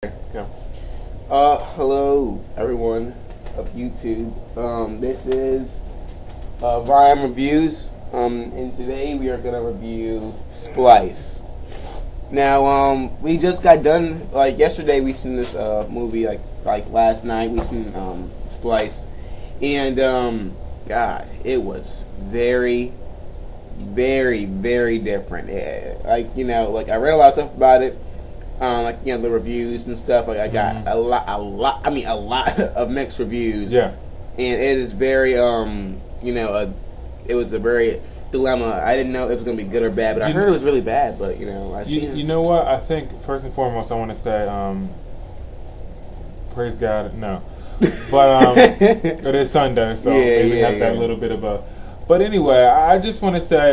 Yeah. Hello everyone of YouTube. This is Viam Reviews. And today we are gonna review Splice. Now, we just got done. Like yesterday, we seen this movie. Like last night, we seen Splice, and God, it was very, very, very different. Like I read a lot of stuff about it. The reviews and stuff. Like I got a lot of mixed reviews. Yeah. And it is very, it was a very dilemma. I didn't know if it was gonna be good or bad, but I heard it was really bad. But I seen. You know what? I think first and foremost, I want to say, praise God, no, but it is Sunday, so maybe have that little bit of a. But anyway, I just want to say,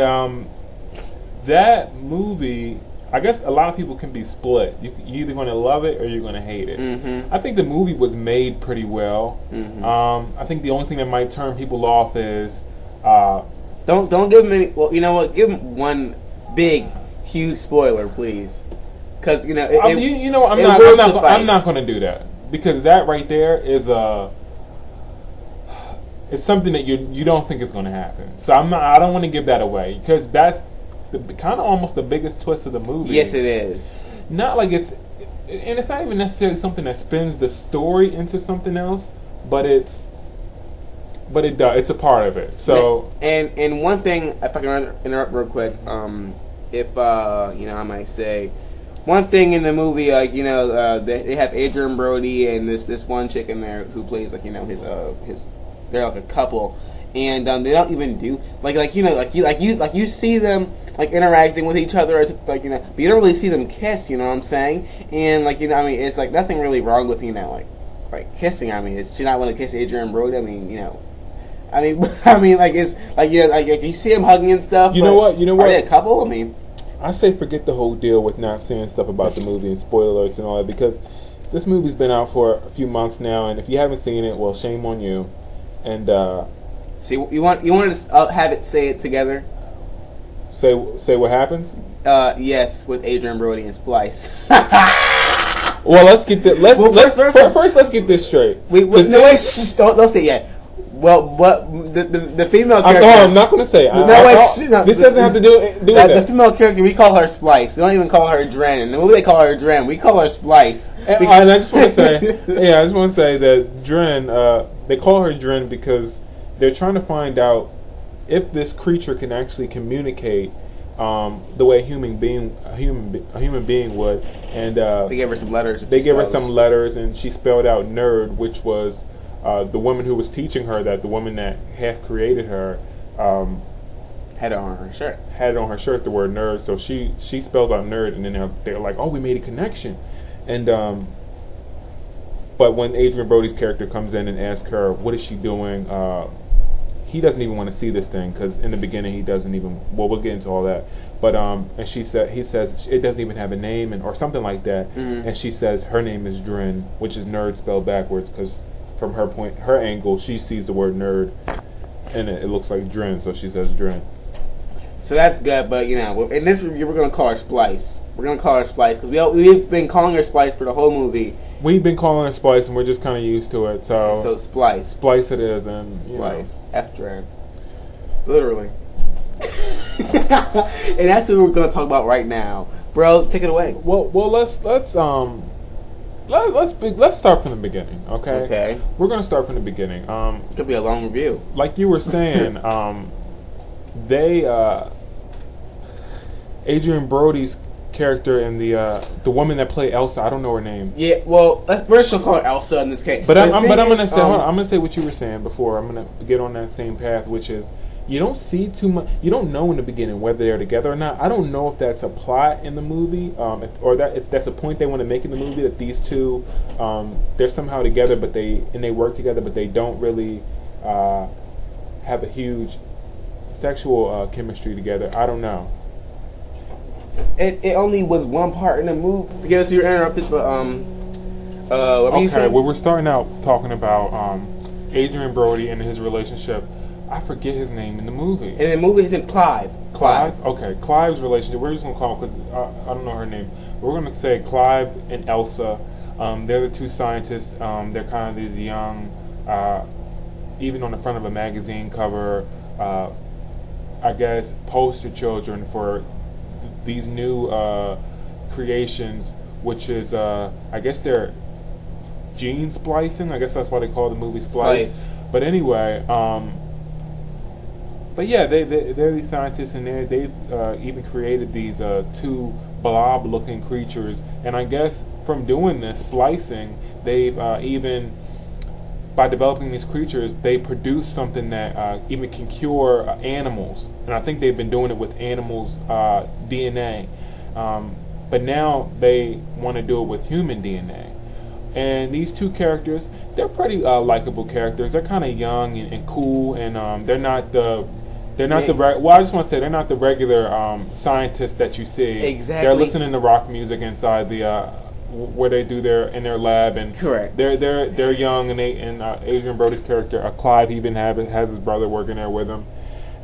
that movie. I guess a lot of people can be split. You're either going to love it or you're going to hate it. Mm-hmm. I think the movie was made pretty well. Mm-hmm. I think the only thing that might turn people off is don't give them any. Well, you know what? Give them one big, huge spoiler, please. Because I'm not going to do that, because that right there is it's something that you don't think is going to happen. So I don't want to give that away, because that's kind of almost the biggest twist of the movie. Yes, it is. Not like and it's not even necessarily something that spins the story into something else, but it does. It's a part of it. So and one thing, if I can interrupt real quick, I might say one thing in the movie, they have Adrian Brody and this one chick in there who plays his they're like a couple. And they don't even do you see them interacting with each other as but you don't really see them kiss. You know what I'm saying? And it's like nothing really wrong with kissing. I mean, is she not want to kiss Adrian Brody? I mean, you see them hugging and stuff. You know what? Are they a couple? I mean, I say forget the whole deal with not saying stuff about the movie and spoilers and all that, because this movie's been out for a few months now, and if you haven't seen it, well, shame on you. And see, you want to have it say it together. Say what happens? Yes, with Adrian Brody and Splice. Well, let's get this. First, let's get this straight. Don't say it yet. Well, what the female character? I'm not going to say. This doesn't have to do with that. The female character, we call her Splice. We don't even call her Dren. In the movie, they call her Dren. We call her Splice. And I just want to say, that Dren. They call her Dren because they're trying to find out if this creature can actually communicate the way a human being would. And they gave her some letters. They gave her some letters, and she spelled out nerd, which was the woman who was teaching her that the woman that half created her had it on her shirt. Had it on her shirt, the word nerd. So she spells out nerd, and then they're like, oh, we made a connection. And but when Adrian Brody's character comes in and asks her what is she doing, he doesn't even want to see this thing, because in the beginning he doesn't even. Well, we'll get into all that. But and he says it doesn't even have a name or something like that. Mm-hmm. And she says her name is Dren, which is nerd spelled backwards, because from her angle, she sees the word nerd, and it looks like Dren, so she says Dren. So that's good, but in this review we're gonna call her Splice. We're gonna call her Splice because we've been calling her Splice for the whole movie. We've been calling her Splice, and we're just kind of used to it. So Splice. Splice it is, and Splice. F-Dren. Literally. And that's what we're gonna talk about right now, bro. Take it away. Well, let's start from the beginning, okay? Okay. We're gonna start from the beginning. It could be a long review. Like you were saying, Adrian Brody's character and the woman that played Elsa, I don't know her name. Yeah, well, we're just gonna call her Elsa in this case. But I'm gonna say what you were saying before. I'm gonna get on that same path, which is you don't see too much. You don't know in the beginning whether they're together or not. I don't know if that's a plot in the movie, if that's a point they want to make in the movie, that these two they're somehow together, but they work together, but they don't really have a huge sexual chemistry together. I don't know. It only was one part in the movie. Yes, you're interrupted, but what were you saying? Well, we're starting out talking about Adrian Brody and his relationship. I forget his name in the movie. In the movie, his name Clive. Clive? Okay, Clive's relationship. We're just going to call him, because I don't know her name. We're going to say Clive and Elsa. They're the two scientists. They're kind of these young, even on the front of a magazine cover, I guess, poster children for these new creations, which is, I guess they're gene splicing. I guess that's why they call the movie Splice. But anyway, but yeah, they're these scientists, and they've even created these two blob-looking creatures. And I guess from doing this splicing, they've even, by developing these creatures, they produce something that even can cure animals. And I think they've been doing it with animals' DNA. But now they want to do it with human DNA. And these two characters, they're pretty likable characters. They're kind of young and cool, and they're not the well, I just want to say they're not the regular scientists that you see. Exactly. They're listening to rock music inside the where they do in their lab, and correct. They're young, and Adrian Brody's character, Clive, even has his brother working there with him.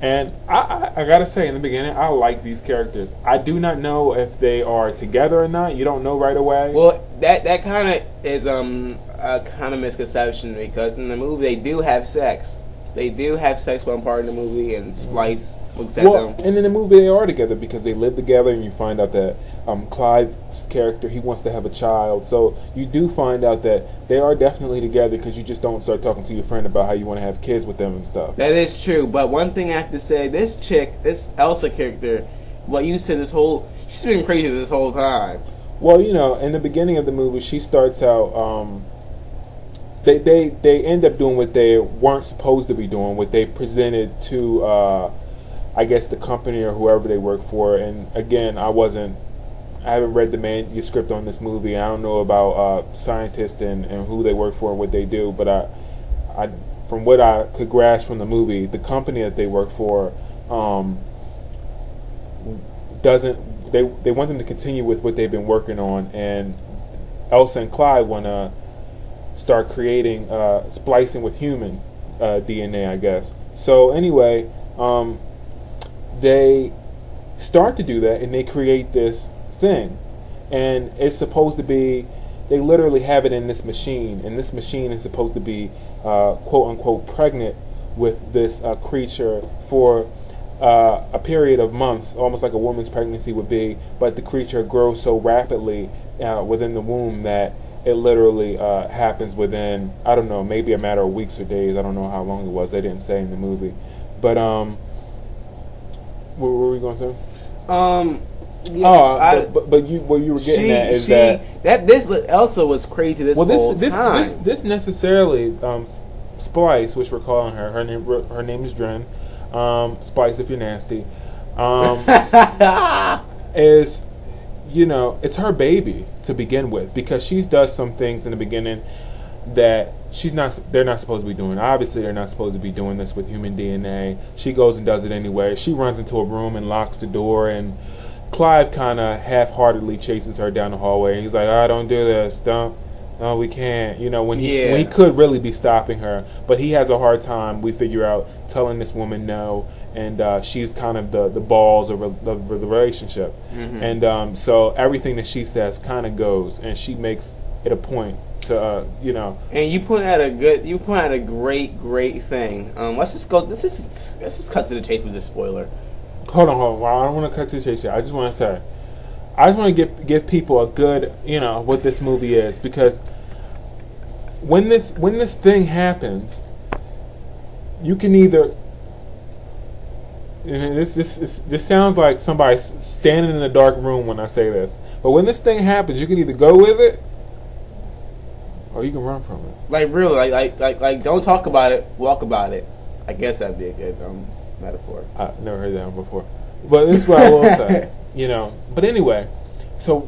And I gotta say, in the beginning, I like these characters. I do not know if they are together or not. You don't know right away. Well, that kind of is a kind of misconception, because in the movie they do have sex. They do have sex one part in the movie, and Splice looks at them. And in the movie they are together because they live together, and you find out that Clive's character, he wants to have a child. So you do find out that they are definitely together, because you just don't start talking to your friend about how you want to have kids with them and stuff. That is true, but one thing I have to say, this chick, this Elsa character, what you said, she's been crazy this whole time. Well, you know, in the beginning of the movie, she starts out, they end up doing what they weren't supposed to be doing, what they presented to, I guess, the company or whoever they work for. And again, I haven't read the manuscript on this movie. I don't know about scientists and who they work for and what they do, but I from what I could grasp from the movie, the company that they work for doesn't. They want them to continue with what they've been working on, and Elsa and Clive want to start creating splicing with human DNA, I guess. So anyway, they start to do that, and they create this thing, and it's supposed to be, they literally have it in this machine, and this machine is supposed to be quote unquote pregnant with this creature for a period of months, almost like a woman's pregnancy would be, but the creature grows so rapidly within the womb that it literally happens within, I don't know, maybe a matter of weeks or days. I don't know how long it was. They didn't say in the movie. But what were we going to say? Yeah, but what you were getting at is that this Elsa was crazy this whole time. This necessarily Splice, which we're calling her. Her name is Dren. Splice, if you're nasty, is, you know, it's her baby to begin with, because she does some things in the beginning that they're not supposed to be doing. Obviously, they're not supposed to be doing this with human DNA. She goes and does it anyway. She runs into a room and locks the door, and Clive kind of half-heartedly chases her down the hallway. He's like, don't do this. No, we can't. You know, when he could really be stopping her, but he has a hard time, we figure out, telling this woman no, and she's kind of the balls of the relationship. Mm-hmm. And so everything that she says kind of goes, and she makes it a point to, you know. And you point out a great thing. Let's just cut to the chase with this spoiler. Hold on. Well, I don't want to cut to the chase yet. I just want to say, I just want to give people a good, you know, what this movie is, because when this thing happens, you can either, this sounds like somebody standing in a dark room when I say this, but when this thing happens, you can either go with it or you can run from it. Like really, like don't talk about it, walk about it. I guess that'd be a good metaphor. I've never heard that one before, but this is what I will say. You know, but anyway, so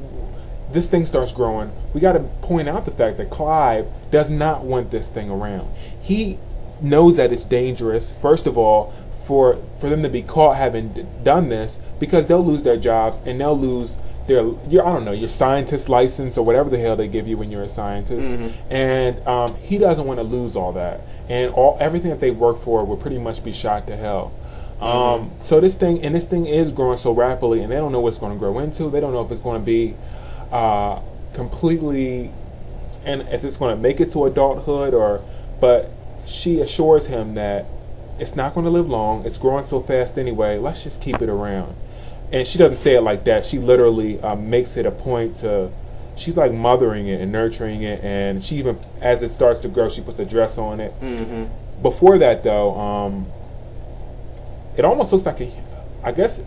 this thing starts growing. We got to point out the fact that Clive does not want this thing around. He knows that it's dangerous, first of all, for them to be caught having done this, because they'll lose their jobs, and they'll lose your scientist license or whatever the hell they give you when you're a scientist. Mm-hmm. And he doesn't want to lose all that, and everything that they work for will pretty much be shot to hell. So this thing is growing so rapidly, and they don't know what it's going to grow into. They don't know if it's going to be completely and if it's going to make it to adulthood, but she assures him that it's not going to live long. It's growing so fast anyway. Let's just keep it around. And she doesn't say it like that. She literally makes it a point to. She's like mothering it and nurturing it, and she even, as it starts to grow, she puts a dress on it. Mm-hmm. Before that, though, it almost looks like I guess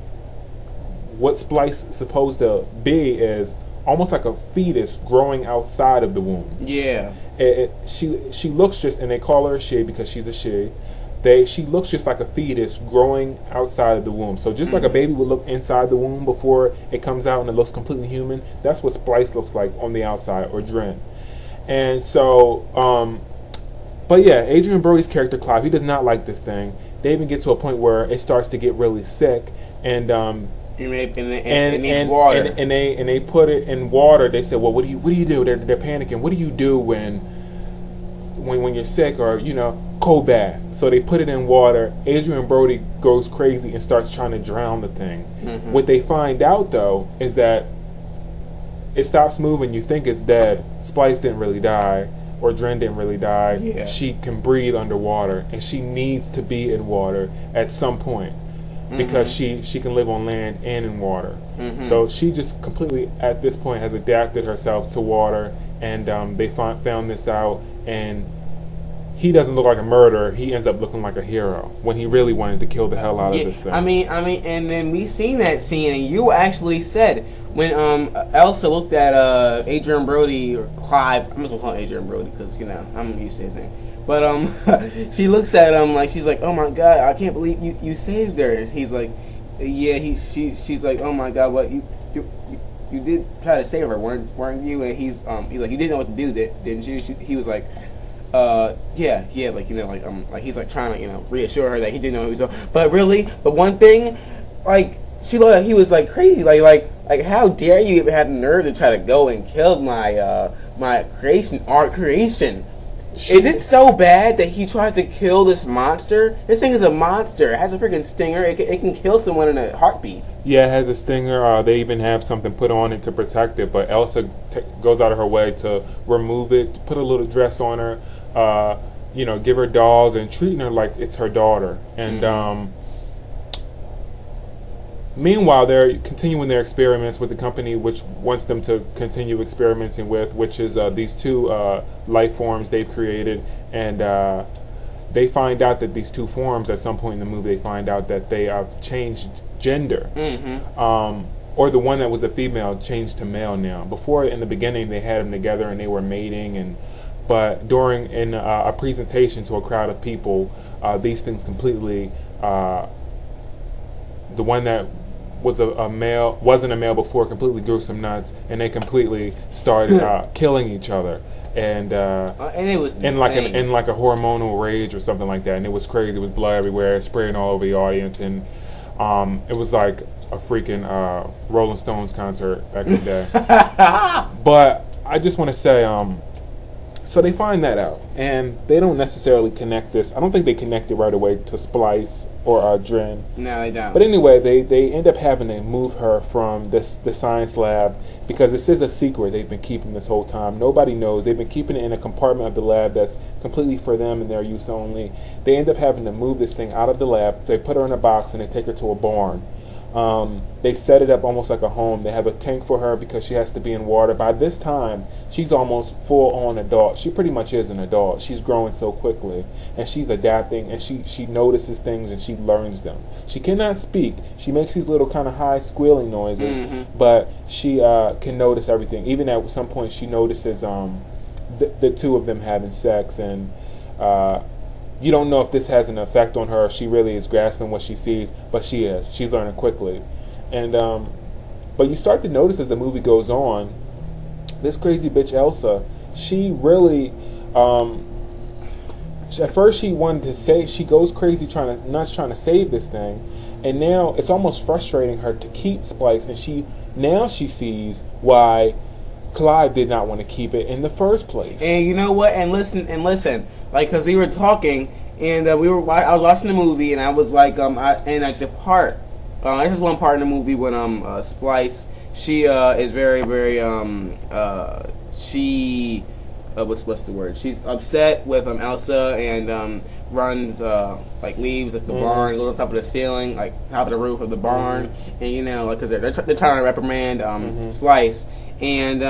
what Splice is supposed to be is almost like a fetus growing outside of the womb. Yeah. She looks just, and they call her a she because she's a she. She looks just like a fetus growing outside of the womb. So just like a baby would look inside the womb before it comes out and it looks completely human, that's what Splice looks like on the outside, or Dren. And so, but yeah, Adrian Brody's character Clive, he does not like this thing. They even get to a point where it starts to get really sick, and it needs water. And they put it in water. They said, well, what do you do? They're panicking. What do you do when you're sick, or cold bath? So they put it in water. Adrian Brody goes crazy and starts trying to drown the thing. Mm-hmm. What they find out though is that it stops moving. You think it's dead. Splice didn't really die, or Dren didn't really die. Yeah. She can breathe underwater, and she needs to be in water at some point. Because she can live on land and in water. Mm-hmm. So she just completely, at this point, has adapted herself to water, and they found this out, and he doesn't look like a murderer. He ends up looking like a hero when he really wanted to kill the hell out of this thing. I mean, and then we seen that scene, and you actually said when Elsa looked at Adrian Brody, or Clive. I'm just gonna call him Adrian Brody because I'm used to his name. But she looks at him like, she's like, oh my god, I can't believe you saved her. He's like, yeah. She's like, oh my god, what you did try to save her, weren't you? And he's like, you didn't know what to do, didn't you? He was like, yeah, like he's like trying to reassure her that he didn't know who he was. But one thing, like, she looked like he was like crazy, like how dare you even have the nerve to try to go and kill my my art creation. Is it so bad that he tried to kill this monster? This thing is a monster. It has a freaking stinger. It can kill someone in a heartbeat. Yeah, it has a stinger. They even have something put on it to protect it. But Elsa goes out of her way to remove it, to put a little dress on her, give her dolls, and treating her like it's her daughter. And meanwhile, they're continuing their experiments with the company which wants them to continue experimenting with, which is these two life forms they've created. And they find out that these two forms, at some point in the movie, they find out that they have changed gender. Or the one that was a female changed to male now. Before, in the beginning, they had them together and they were mating, but in a presentation to a crowd of people, these things completely, the one that was a male, wasn't a male before, completely grew some nuts, and they completely started killing each other, and it was in like a hormonal rage or something like that, and it was crazy. It was blood everywhere, spraying all over the audience, and it was like a freaking Rolling Stones concert back in the day. But I just want to say, so they find that out, and they don't necessarily connect this. I don't think they connect it right away to Splice or Dren. No, they don't. But anyway, they end up having to move her from the science lab, because this is a secret they've been keeping this whole time. Nobody knows. They've been keeping it in a compartment of the lab that's completely for them and their use only. They end up having to move this thing out of the lab. They put her in a box and they take her to a barn. They set it up almost like a home. They have a tank for her because she has to be in water. By this time, she's almost full-on adult. She pretty much is an adult. She's growing so quickly, and she's adapting, and she notices things and she learns them. She cannot speak. She makes these little kind of high squealing noises, but she can notice everything. Even at some point, she notices the two of them having sex, and you don't know if this has an effect on her, if she really is grasping what she sees, but she is. She's learning quickly. And but you start to notice as the movie goes on, this crazy bitch Elsa, she really, at first she wanted to say, she goes crazy trying to save this thing, and now it's almost frustrating her to keep Splice, and now she sees why Clive did not want to keep it in the first place. And you know what? And listen, like, because we were talking, and I was watching the movie, and I was like, the part, this is one part in the movie when she is very, very, she what's the word? She's upset with Elsa and runs like leaves at the barn, goes on top of the ceiling, like top of the roof of the barn, and you know, like because they're trying to reprimand Splice, and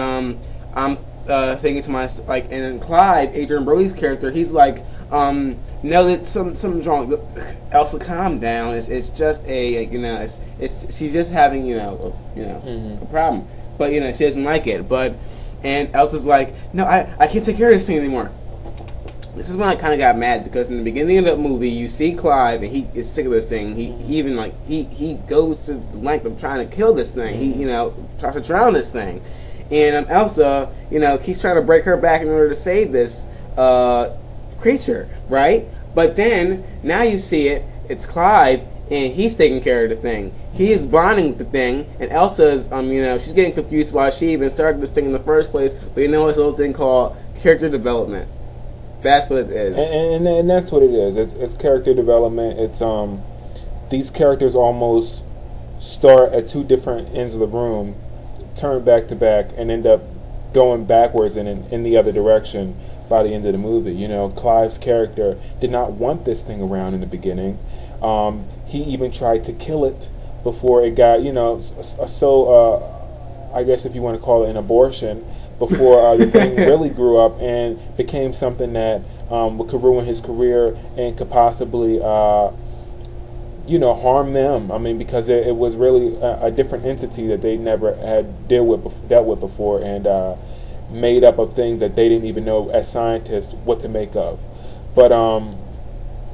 I'm thinking to myself, like, and then Clive, Adrian Brody's character, he's like, no, that something's wrong. Elsa, calm down. It's just a, you know, it's she's just having, you know, a problem, but you know she doesn't like it, and Elsa's like, no, I can't take care of this thing anymore. This is when I kind of got mad, because in the beginning of the movie, you see Clive, and he is sick of this thing. He even, like, he goes to the length of trying to kill this thing. He, you know, tries to drown this thing. And Elsa, you know, keeps trying to break her back in order to save this creature, right? But then, now you see it's Clive, and he's taking care of the thing. He is bonding with the thing, and Elsa's, you know, she's getting confused why she even started this thing in the first place, but you know, it's a little thing called character development. That's what it is. And that's what it is. It's character development. It's these characters almost start at two different ends of the room, turn back to back, and end up going backwards and in the other direction by the end of the movie. You know, Clive's character did not want this thing around in the beginning. He even tried to kill it before it got, you know, I guess if you want to call it an abortion, before the thing really grew up and became something that could ruin his career and could possibly, you know, harm them. I mean, because it was really a different entity that they never had dealt with before, and made up of things that they didn't even know as scientists what to make of. But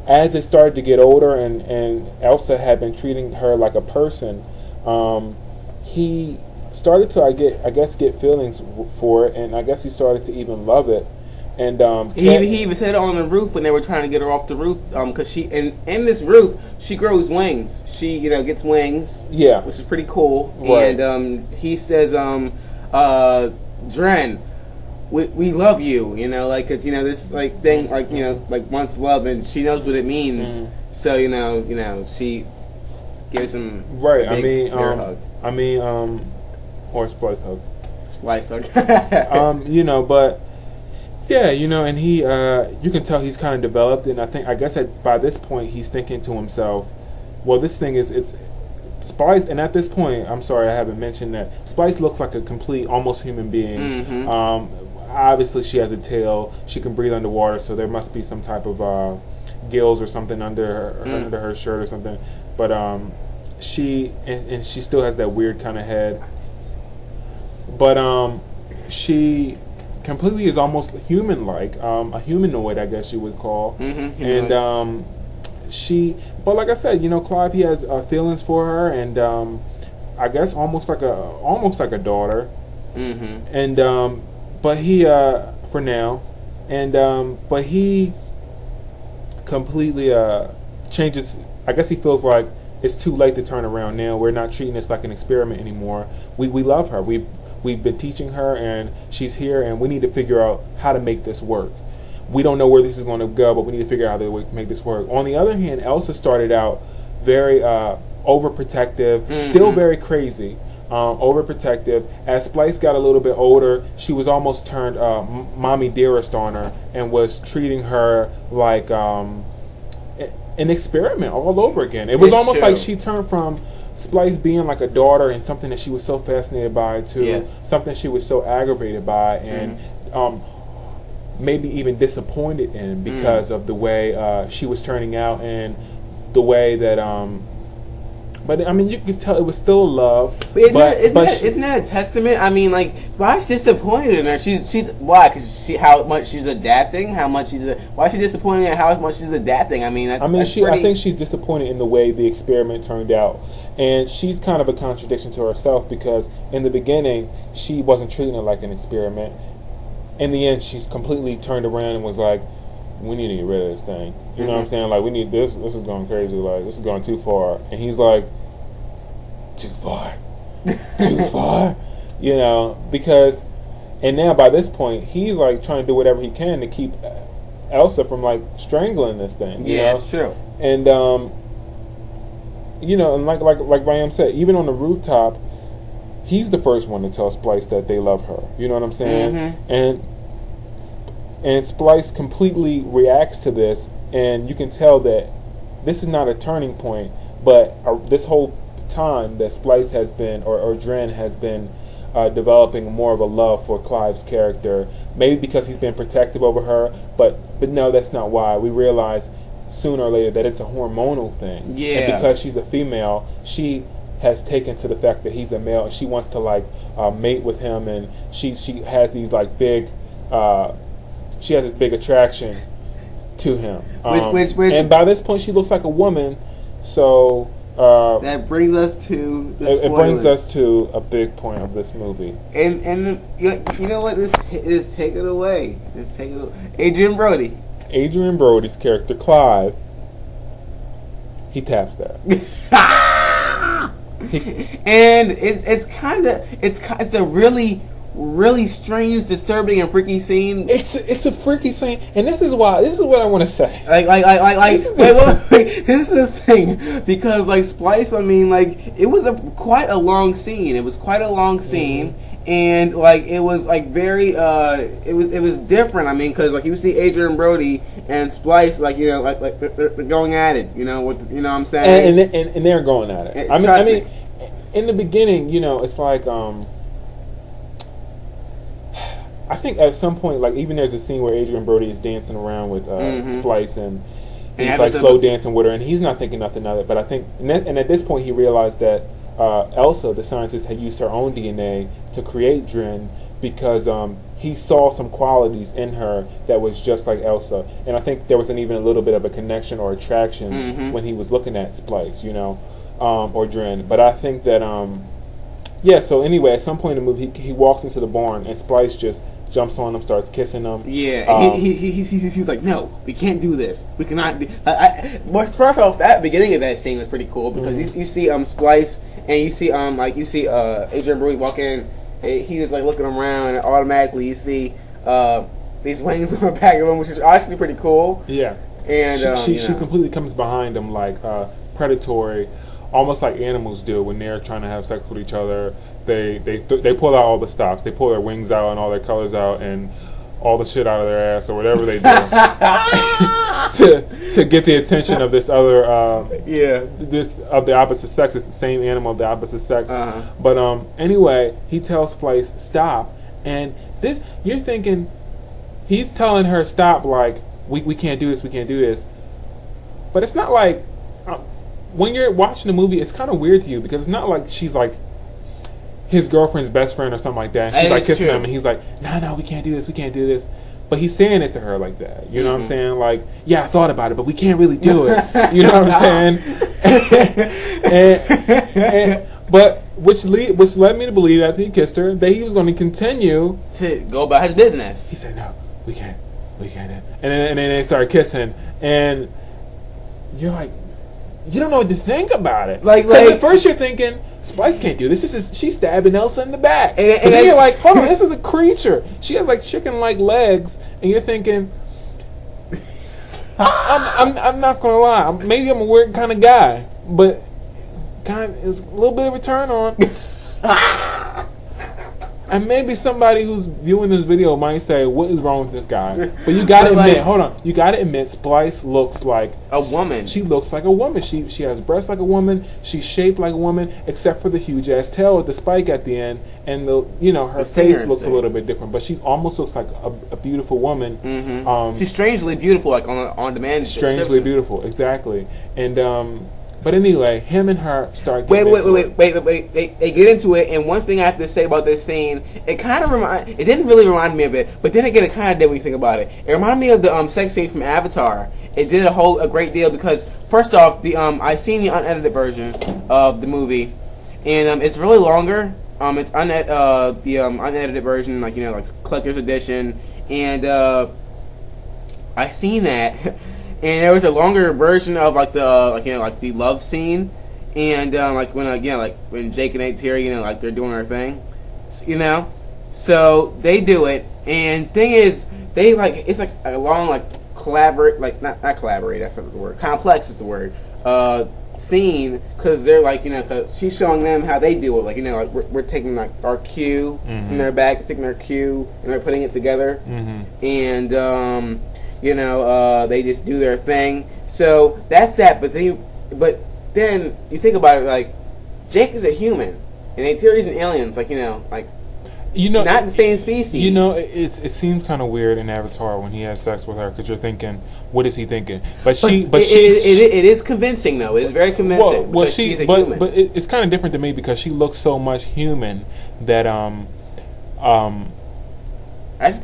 as they started to get older, and Elsa had been treating her like a person, he started to, I guess, get feelings for it, and I guess he started to even love it. And he even said it on the roof when they were trying to get her off the roof, because she in this roof she grows wings. She, you know, gets wings, yeah, which is pretty cool. Right. And he says, Dren, we love you, you know, like, because, you know, this, like, thing, like, you know, like, wants love, and she knows what it means. So you know, she gives him right. a big hug. Or Splice hug. Splice hug. You know, but yeah, you know, and he, you can tell he's kind of developed, and I guess by this point he's thinking to himself, well, this thing it's Splice, and at this point, I'm sorry I haven't mentioned that Splice looks like a complete, almost human being. Obviously she has a tail, she can breathe underwater, so there must be some type of gills or something under her shirt or something. But she still has that weird kind of head. But she completely is almost human-like, a humanoid, I guess you would call. And but like I said, you know, Clive, he has feelings for her, and I guess almost like a daughter. And but he for now, and but he completely changes. I guess he feels like it's too late to turn around now. We're not treating this like an experiment anymore. We love her. We've been teaching her, and she's here, and we need to figure out how to make this work. We don't know where this is going to go, but we need to figure out how to make this work. On the other hand, Elsa started out very overprotective, still very crazy, overprotective. As Splice got a little bit older, she was almost turned mommy dearest on her, and was treating her like an experiment all over again. It was almost like she turned from Splice being like a daughter and something that she was so fascinated by to something she was so aggravated by, and maybe even disappointed in, because of the way she was turning out, and the way that but I mean, you could tell it was still love. Isn't that a testament? I mean, like, why is she disappointed in her? She's why? Because how much she's adapting. Why is she disappointed in how much she's adapting? I mean, I think she's disappointed in the way the experiment turned out, and she's kind of a contradiction to herself, because in the beginning she wasn't treating it like an experiment. In the end, she's completely turned around and was like, we need to get rid of this thing. You know what I'm saying? Like, we need this. This is going crazy. Like, this is going too far. And he's like, too far. Too far. You know, because, and now by this point, he's like trying to do whatever he can to keep Elsa from like strangling this thing. You know? It's true. And, you know, and like Viam said, even on the rooftop, he's the first one to tell Splice that they love her. You know what I'm saying? And And Splice completely reacts to this, and you can tell that this is not a turning point, but this whole time that Splice has been, or Dren has been developing more of a love for Clive's character. Maybe because he's been protective over her, but no, that's not why. We realize sooner or later that it's a hormonal thing. Yeah. And because she's a female, she has taken to the fact that he's a male, and she wants to like mate with him, and she has these like big, she has this big attraction to him. Which and by this point she looks like a woman, so that brings us to the it brings us to a big point of this movie. And you know what? This take it away. Let's take it away. Adrian Brody. Adrian Brody's character Clive. He taps that. And it's a really strange, disturbing, and freaky scene. It's a freaky scene, and this is what I want to say. Wait, this is the thing, because like Splice, I mean, like it was quite a long scene. It was quite a long scene, and like it was like very it was different. I mean, because like you see Adrian Brody and Splice, like you know, like they're going at it. You know what I'm saying? And they're going at it. I mean, in the beginning, you know, it's like I think at some point, like even there's a scene where Adrian Brody is dancing around with Splice, and he's like slow dancing with her, and he's not thinking nothing of it. But I think, and at this point, he realized that Elsa, the scientist, had used her own DNA to create Dren because he saw some qualities in her that was just like Elsa, and I think there was even a little bit of a connection or attraction when he was looking at Splice, you know, or Dren. But I think that yeah. So anyway, at some point in the movie, he walks into the barn, and Splice just jumps on him, starts kissing him. Yeah, he's like, no, we can't do this. We cannot do. First off, that beginning of that scene was pretty cool because you see Splice, and you see Adrian Brody walk in. He was like looking around, and automatically you see these wings on the back of him, which is actually pretty cool. Yeah, and she completely comes behind him like predatory, almost like animals do when they're trying to have sex with each other. They pull out all the stops. They pull their wings out and all their colors out and all the shit out of their ass or whatever they do to get the attention of this other this of the opposite sex. It's the same animal of the opposite sex. But anyway, he tells Splice stop, and this you're thinking he's telling her stop like we can't do this, we can't do this. But it's not like when you're watching the movie, it's kind of weird to you because it's not like she's like his girlfriend's best friend or something like that. And she's like kissing him, and he's like, no, we can't do this, we can't do this. But he's saying it to her like that. You know what I'm saying? Like, yeah, I thought about it, but we can't really do it. You know what I'm saying? But which led me to believe after he kissed her that he was going to continue to go about his business. He said, no, we can't. And then they started kissing, and you're like, you don't know what to think about it. Like at first you're thinking, Splice can't do this. She's stabbing Elsa in the back. And then you're like, hold on, this is a creature. She has like chicken-like legs, and you're thinking, I'm not gonna lie. Maybe I'm a weird kind of guy, but it's a little bit of a turn on. And maybe somebody who's viewing this video might say, what is wrong with this guy? But you gotta admit, hold on, you gotta admit, Splice looks like a woman. She looks like a woman. She has breasts like a woman. She's shaped like a woman, except for the huge ass tail with the spike at the end, and her face looks a little bit different. But she almost looks like a beautiful woman. She's strangely beautiful, like on demand. Strangely beautiful, exactly. And but anyway, him and her start getting wait. They get into it, and one thing I have to say about this scene, it didn't really remind me of it, but then again, it kind of did when you think about it. It reminded me of the sex scene from Avatar. It did a great deal because first off, I seen the unedited version of the movie, and it's really longer. It's the unedited version, like collector's edition, and I seen that. And there was a longer version of the love scene, and when Jake and Nate's here, like they're doing their thing, So they do it, and thing is, it's like a long collaborate, not collaborate. That's not the word. Complex is the word. scene because they're like, you know, cause she's showing them how they do it. Like, you know, like we're taking like our cue from their bag, taking our cue, and they're putting it together. And you know, they just do their thing. So that's that. But then you think about it, like Jake is a human, and Ateri's and aliens. Like, you know, not the same species. You know, it seems kind of weird in Avatar when he has sex with her because you're thinking, what is he thinking? But it is convincing though. It is very convincing. She's a human. But it's kind of different to me because she looks so much human that that's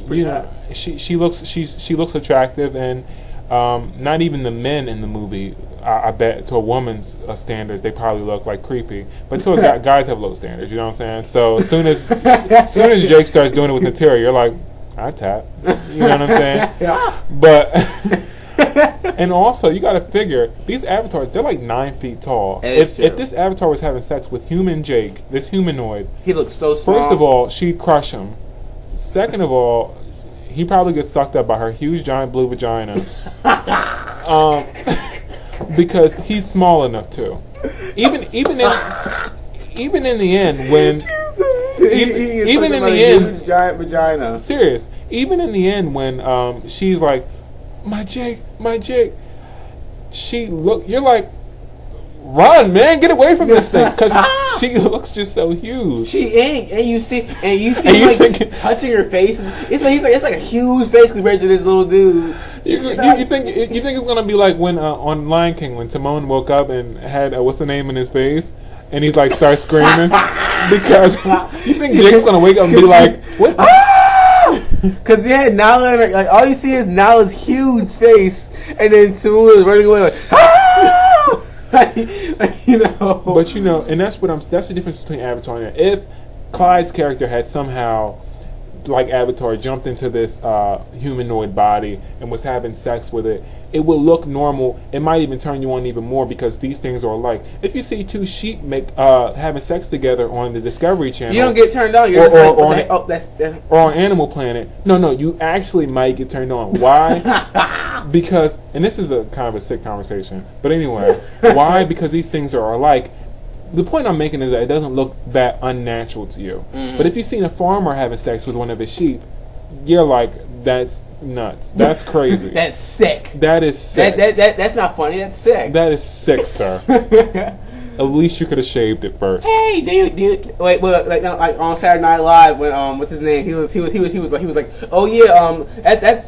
pretty hot. She looks attractive, and not even the men in the movie. I bet to a woman's standards, they probably look like creepy. But to a guy, guys have low standards. You know what I'm saying? So as soon as Jake starts doing it with Ateri, you're like, I tap. You know what I'm saying? Yeah. But and also you got to figure these avatars, they're like 9 feet tall. If this avatar was having sex with human Jake, this humanoid, he looks so small. First of all, she'd crush him. Second of all, he probably gets sucked up by her huge giant blue vagina. Because he's small enough to. Even in the end when even in the end giant vagina. Serious. Even in the end when she's like, my Jake, you're like, run, man, get away from this thing, because she looks just so huge. She ain't, and you see like touching her face. It's like a huge face compared to this little dude. You think it's gonna be like when on Lion King when Timon woke up and had what's the name in his face, and he's like starts screaming because you think Jake's gonna wake up and be like, what? Because Nala, like all you see is Nala's huge face, and then Timon is running away like, you know. But you know, and that's the difference between Avatar and if Clyde's character had somehow, like Avatar, jumped into this humanoid body and was having sex with it, it would look normal. It might even turn you on even more because these things are alike. If you see two sheep having sex together on the Discovery Channel, you don't get turned on. You're that's or on Animal Planet. No, you actually might get turned on. Why? Because, and this is a kind of a sick conversation, but anyway, why? Because these things are alike. The point I'm making is that it doesn't look that unnatural to you. But if you've seen a farmer having sex with one of his sheep, you're like, that's nuts. That's crazy. That's sick. That is sick. That's not funny. That's sick. That is sick, sir. At least you could have shaved it first. Hey, dude. Wait, well, like on Saturday Night Live when what's his name? He was like, oh yeah,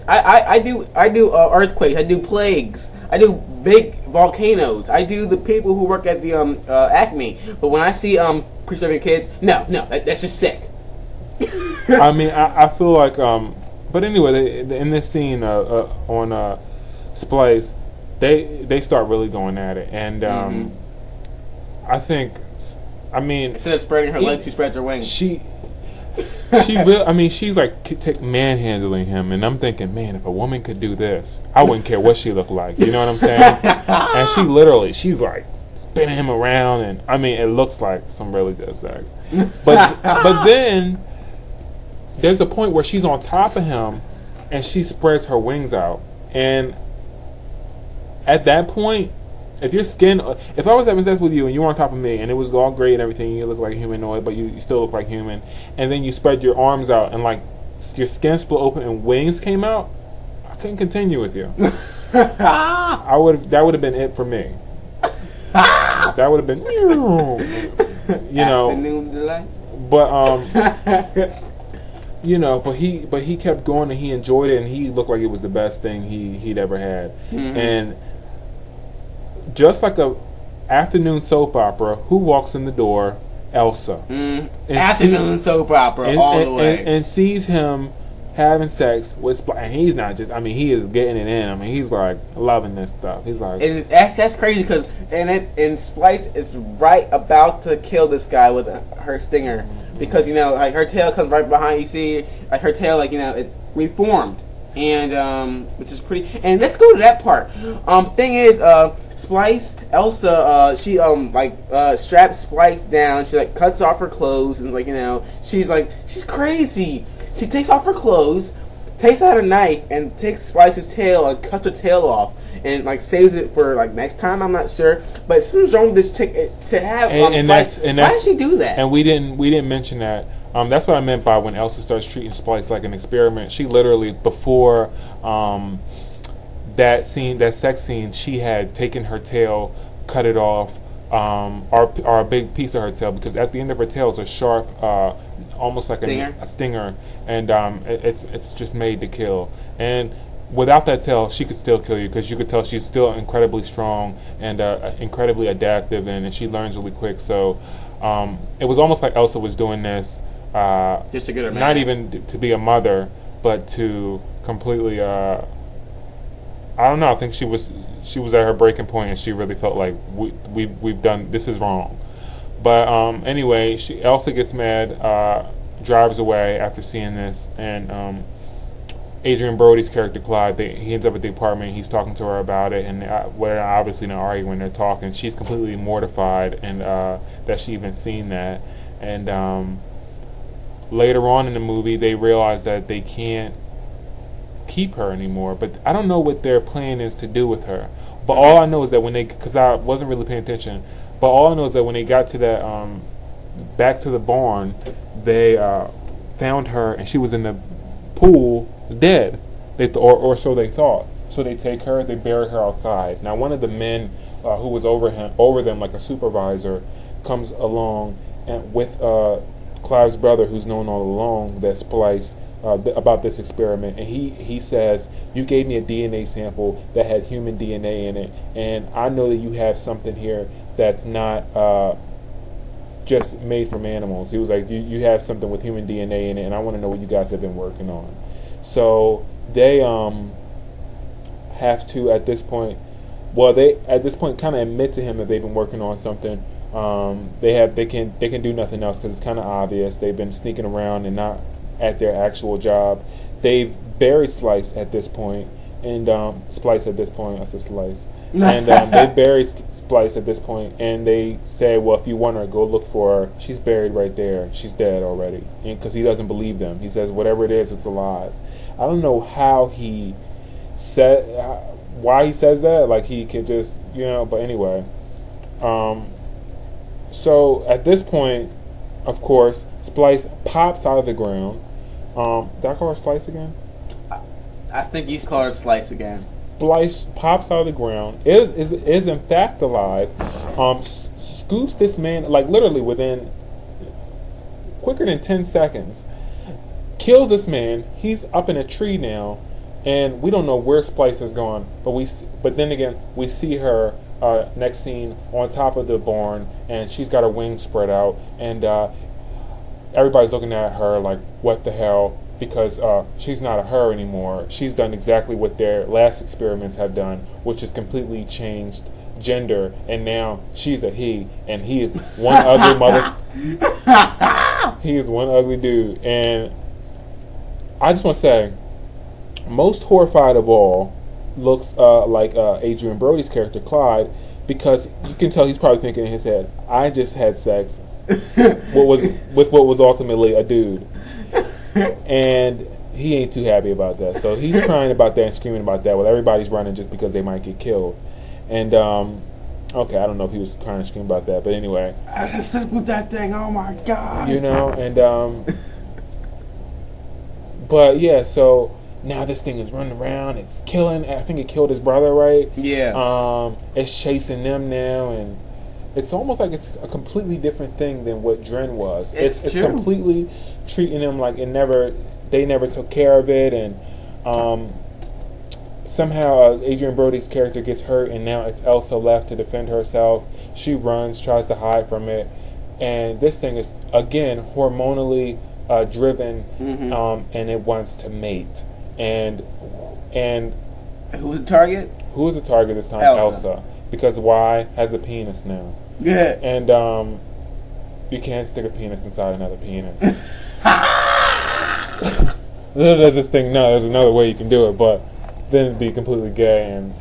I do earthquakes. I do plagues. I do big volcanoes. I do the people who work at the Acme. But when I see preserving kids, no, that's just sick. I mean, I feel like but anyway, in this scene on Splice, they start really going at it, and I think, I mean, instead of spreading her legs, she spreads her wings. She will. I mean, she's like manhandling him, and I'm thinking, man, if a woman could do this, I wouldn't care what she looked like. You know what I'm saying? And she's like spinning him around, and I mean, it looks like some really good sex. But then there's a point where she's on top of him, and she spreads her wings out, and at that point, if I was having sex with you and you were on top of me and it was all great and everything, you look like a humanoid, but you still look like human, and then you spread your arms out and like your skin split open and wings came out, I couldn't continue with you. That would have been it for me. That would have been, you know. Afternoon delight. But you know, but he kept going and he enjoyed it and he looked like it was the best thing he'd ever had. And just like a afternoon soap opera, who walks in the door? Elsa. Afternoon soap opera all the way. And sees him having sex with Splice. And he's not just, I mean, he is getting it in. I mean, he's like loving this stuff. He's like... And that's crazy because, and Splice is right about to kill this guy with her stinger. Because, you know, like her tail comes right behind. You see, like her tail, like, you know, it's reformed. And which is pretty. And let's go to that part. Thing is, Splice, Elsa, she straps Splice down. She like cuts off her clothes and like, you know, she's crazy. She takes off her clothes, takes out a knife and takes Splice's tail and cuts her tail off and like saves it for like next time. I'm not sure, but something's wrong with this chick to have Splice. Why did she do that? And we didn't mention that. That's what I meant by when Elsa starts treating Splice like an experiment. She literally, before that sex scene, she had taken her tail, cut it off, or a big piece of her tail, because at the end of her tail is a sharp, almost like a stinger, and it's just made to kill. And without that tail, she could still kill you, because you could tell she's still incredibly strong and incredibly adaptive, and she learns really quick. So it was almost like Elsa was doing this just to get her mad. Not even to be a mother, but to completely I don't know, I think she was at her breaking point, and she really felt like we've done, this is wrong. But anyway, Elsa gets mad, drives away after seeing this, and Adrian Brody's character Clyde, he ends up at the apartment. He's talking to her about it, and they're obviously not arguing, they're talking. She's completely mortified, and that she even seen that. And later on in the movie, they realize that they can't keep her anymore. But I don't know what their plan is to do with her. But all I know is that because I wasn't really paying attention, but all I know is that when they got to that back to the barn, they found her, and she was in the pool dead. Or so they thought. So they take her, they bury her outside. Now one of the men who was over them, like a supervisor, comes along and with Clive's brother, who's known all along that Splice about this experiment, and he says, you gave me a DNA sample that had human DNA in it, and I know that you have something here that's not just made from animals. He was like, you have something with human DNA in it, and I want to know what you guys have been working on. So they have to at this point kind of admit to him that they've been working on something. They can do nothing else because it's kind of obvious. They've been sneaking around and not at their actual job. They've buried Splice at this point, and Splice at this point. I said Slice. And they buried Splice at this point, and they say, well, if you want her, go look for her. She's buried right there. She's dead already. Because he doesn't believe them. He says, whatever it is, it's alive. I don't know how he said, why he says that. Like, he could just, but anyway. So at this point, of course, Splice pops out of the ground. Did I call her Slice again? I think you call her Slice again. Splice pops out of the ground, is in fact alive, scoops this man, like literally within quicker than 10 seconds, kills this man. He's up in a tree now, and we don't know where Splice has gone, but then again, we see her next scene on top of the barn, and she's got her wings spread out, and everybody's looking at her like, what the hell? Because she's not a her anymore. She's done exactly what their last experiments have done, which is completely changed gender, and now she's a he, and he is one ugly mother. He is one ugly dude, and I just want to say, most horrified of all looks like Adrian Brody's character Clyde, because you can tell he's probably thinking in his head, I just had sex with what was ultimately a dude. And he ain't too happy about that, so he's crying about that and screaming about that while everybody's running just because they might get killed. And okay, I don't know if he was crying and screaming about that, but anyway, I just slept with that thing. Oh my god! And but yeah, so now this thing is running around. It's killing. I think it killed his brother, right? Yeah. It's chasing them now, and it's almost like it's a completely different thing than what Dren was. It's completely treating them like they never took care of it, and somehow Adrian Brody's character gets hurt, and now it's Elsa left to defend herself. She runs, tries to hide from it, and this thing is again hormonally driven, and it wants to mate. And who's the target? Who is the target this time? Elsa. Because Y has a penis now. Yeah. And you can't stick a penis inside another penis. There's this thing. No, there's another way you can do it, but then it'd be completely gay, and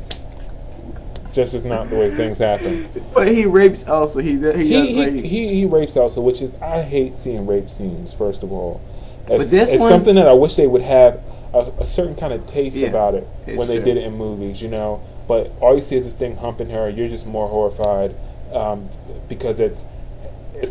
just is not the way things happen. But he rapes Elsa. He rapes Elsa, which is, I hate seeing rape scenes. First of all, but this it's something that I wish they would have a certain kind of taste about it when they did it in movies, you know. But all you see is this thing humping her. You're just more horrified because it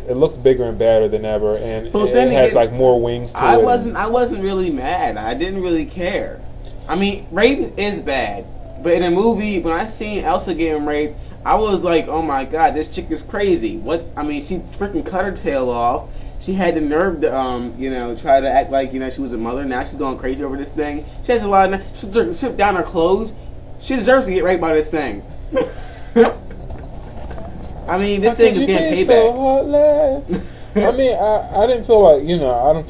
looks bigger and badder than ever, and it has like more wings to it. I wasn't really mad. I didn't really care. I mean, rape is bad, but in a movie, when I seen Elsa getting raped, I was like, oh my god, this chick is crazy. What? I mean, she freaking cut her tail off. She had the nerve to, you know, try to act like, you know, she was a mother. Now she's going crazy over this thing. She has a lot of... She stripped down her clothes. She deserves to get raped by this thing. I mean, this thing is getting payback. I mean, I didn't feel like, you know, I don't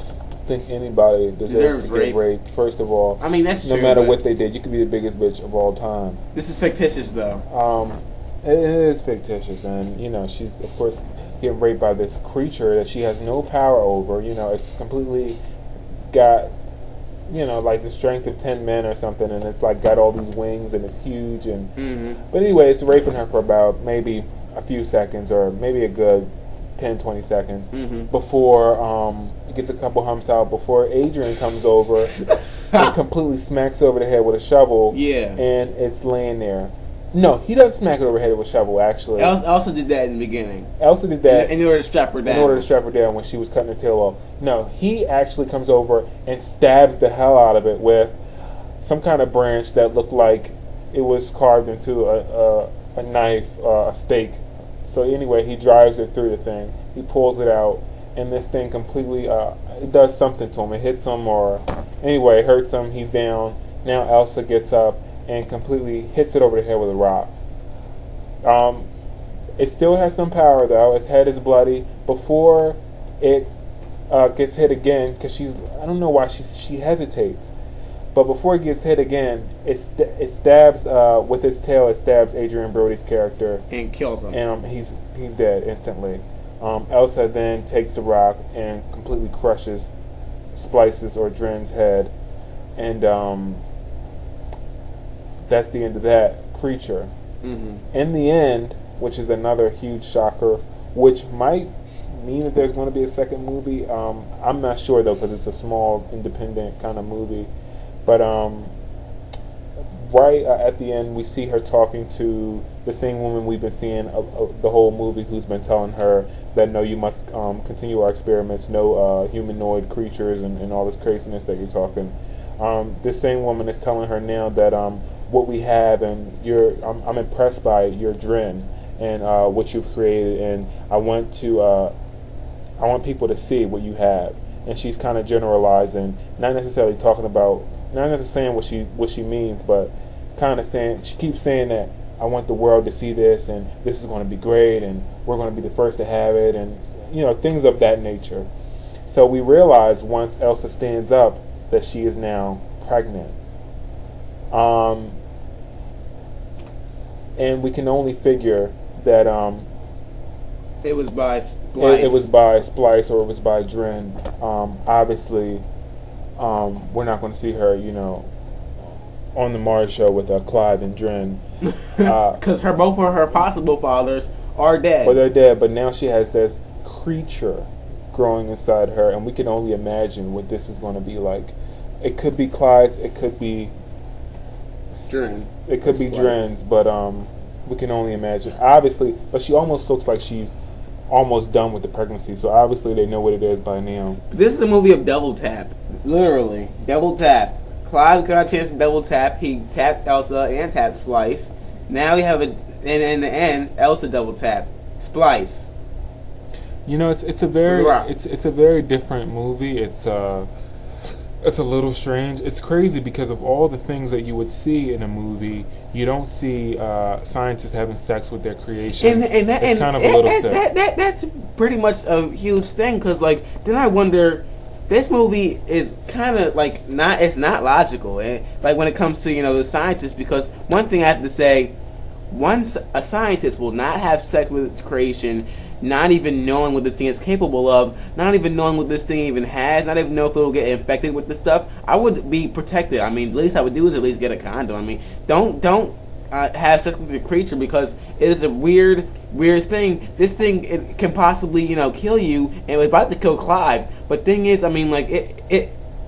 think anybody deserves to get raped, first of all. I mean, that's true. No matter what they did, you could be the biggest bitch of all time. This is fictitious, though. It is fictitious, and, you know, she's, of course, getting raped by this creature that she has no power over. You know, it's completely got, you know, like the strength of 10 men or something, and it's like got all these wings, and it's huge, and but anyway, it's raping her for about maybe a few seconds, or maybe a good 10-20 seconds before it gets a couple humps out, before Adrian comes over and completely smacks over the head with a shovel, and it's laying there. No, he doesn't smack it over the head with a shovel, actually. Elsa did that in the beginning. Elsa did that in order to strap her down. In order to strap her down when she was cutting her tail off. No, he actually comes over and stabs the hell out of it with some kind of branch that looked like it was carved into a knife, a stake. So anyway, he drives it through the thing. He pulls it out, and this thing completely, it does something to him. It hits him, or anyway, it hurts him. He's down. Now Elsa gets up and completely hits it over the head with a rock. It still has some power, though. Its head is bloody. Before it gets hit again, because I don't know why she hesitates, but before it gets hit again, it stabs with its tail. It stabs Adrian Brody's character and kills him. And he's dead instantly. Elsa then takes the rock and completely crushes Splice's or Dren's head, and that's the end of that creature. In the end, which is another huge shocker, which might mean that there's going to be a second movie. I'm not sure, though, because it's a small, independent kind of movie. But right at the end, we see her talking to the same woman we've been seeing the whole movie, who's been telling her that, no, you must continue our experiments, no humanoid creatures and all this craziness that you're talking. This same woman is telling her now that what we have, and I'm impressed by your Dren and what you've created, and I want people to see what you have. And she's kind of generalizing, not necessarily saying what she means, but kind of saying, she keeps saying that I want the world to see this, and this is going to be great, and we're going to be the first to have it, and, you know, things of that nature. So we realize once Elsa stands up that she is now pregnant. And we can only figure that it was by Splice. It was by Splice, or it was by Dren. Obviously, we're not going to see her, you know, on the Mars show with Clive and Dren, because both of her possible fathers are dead. Well, they're dead, but now she has this creature growing inside her, and we can only imagine what this is going to be like. It could be Clyde's, it could be Dren. It could be Dren's, but we can only imagine. Obviously, but she almost looks like she's almost done with the pregnancy, so obviously they know what it is by now. This is a movie of double tap. Literally. Double tap. Clive got a chance to double tap. He tapped Elsa and tapped Splice. Now we have and in the end, Elsa double tap. Splice. You know, it's a very different movie. It's a little strange. It's crazy because of all the things that you would see in a movie. You don't see scientists having sex with their creations. It's kind of a little sick. That's pretty much a huge thing, because, like, then I wonder, this movie is kind of, like, it's not logical. Like, when it comes to, you know, the scientists, because one thing I have to say, a scientist will not have sex with its creation, not even knowing what this thing is capable of, not even knowing what this thing even has, not even know if it will get infected with this stuff. I would be protected. I mean, the least I would do is at least get a condom. I mean, don't have sex with your creature, because it is a weird thing. This thing, it can possibly, you know, kill you, and it's about to kill Clive. But thing is, I mean, like,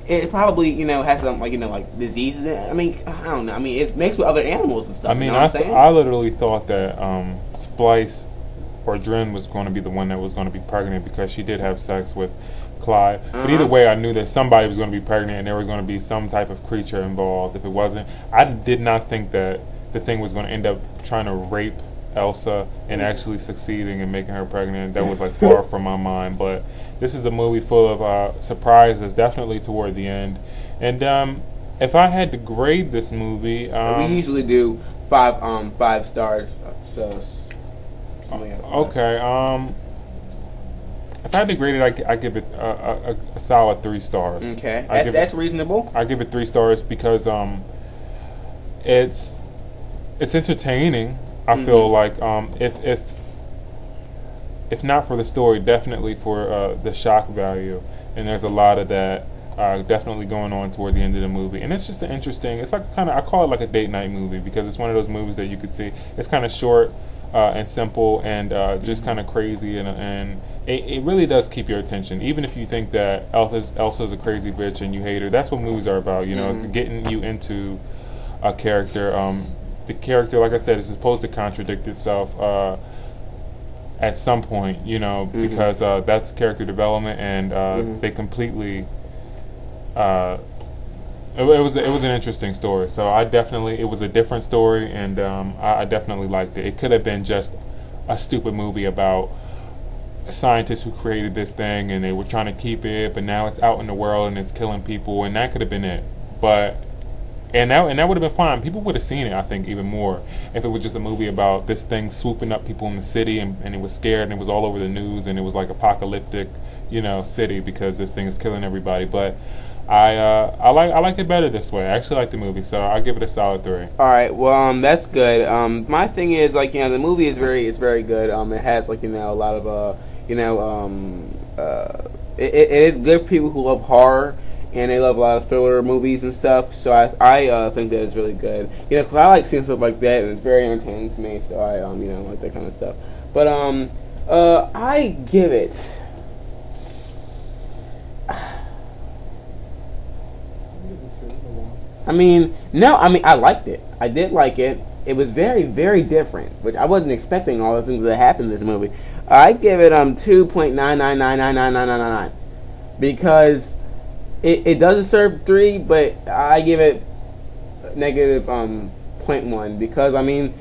it probably, you know, has some, like, you know, like diseases. I mean, I don't know. I mean, it mixed with other animals and stuff. I mean, you know what I'm saying? I literally thought that Splice or Dren was going to be the one that was going to be pregnant because she did have sex with Clyde. But either way, I knew that somebody was going to be pregnant and there was going to be some type of creature involved. If it wasn't, I did not think that the thing was going to end up trying to rape Elsa and actually succeeding in making her pregnant. That was like far from my mind. But this is a movie full of surprises, definitely toward the end. And if I had to grade this movie, we usually do 5 stars. So something like that. Okay. If I had to grade it, I give it a solid 3 stars. Okay, that's reasonable. I give it 3 stars because it's entertaining. I feel like if not for the story, definitely for the shock value, and there's a lot of that definitely going on toward the end of the movie. And it's just an interesting. It's like I call it like a date night movie because it's one of those movies that you could see. It's kind of short and simple and just kind of crazy, and it really does keep your attention, even if you think that Elsa's a crazy bitch and you hate her. That's what movies are about, you know, it's getting you into a character. The character, like I said, is supposed to contradict itself at some point, you know, because that's character development, and they completely. It was an interesting story, so it was a different story, and I definitely liked it. It could have been just a stupid movie about scientists who created this thing and they were trying to keep it, but now it's out in the world and it's killing people, and that could have been it. But and that would have been fine. People would have seen it, I think, even more if it was just a movie about this thing swooping up people in the city, and it was scared and it was all over the news and it was like apocalyptic, you know, city because this thing is killing everybody. But I like it better this way. I actually like the movie, so I give it a solid 3. All right, well, that's good. My thing is, like, you know, the movie is very good. It has, like, you know, a lot of it is good for people who love horror and they love a lot of thriller movies and stuff. So I think that it's really good. You know, 'cause I like seeing stuff like that, and it's very entertaining to me. So I you know, like that kind of stuff. But I give it. I liked it. I did like it. It was very different, which I wasn't expecting all the things that happened in this movie. I give it 2.9999999 because it does deserve 3, but I give it negative 0.1 because, I mean,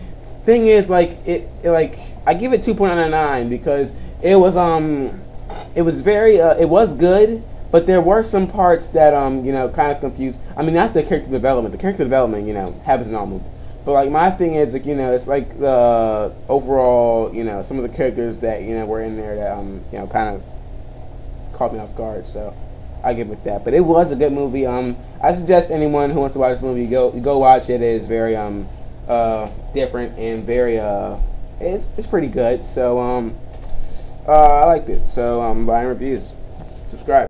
thing is, like, I give it 2.99 because it was it was good. But there were some parts that, you know, kind of confused. I mean, that's the character development. The character development, you know, happens in all movies. But, like, my thing is, like, you know, it's like the overall, you know, some of the characters that, you know, were in there that, you know, kind of caught me off guard. So I give it that. But it was a good movie. I suggest anyone who wants to watch this movie, go watch it. It is very different and very, it's pretty good. So I liked it. So Viam Reviews. Subscribe.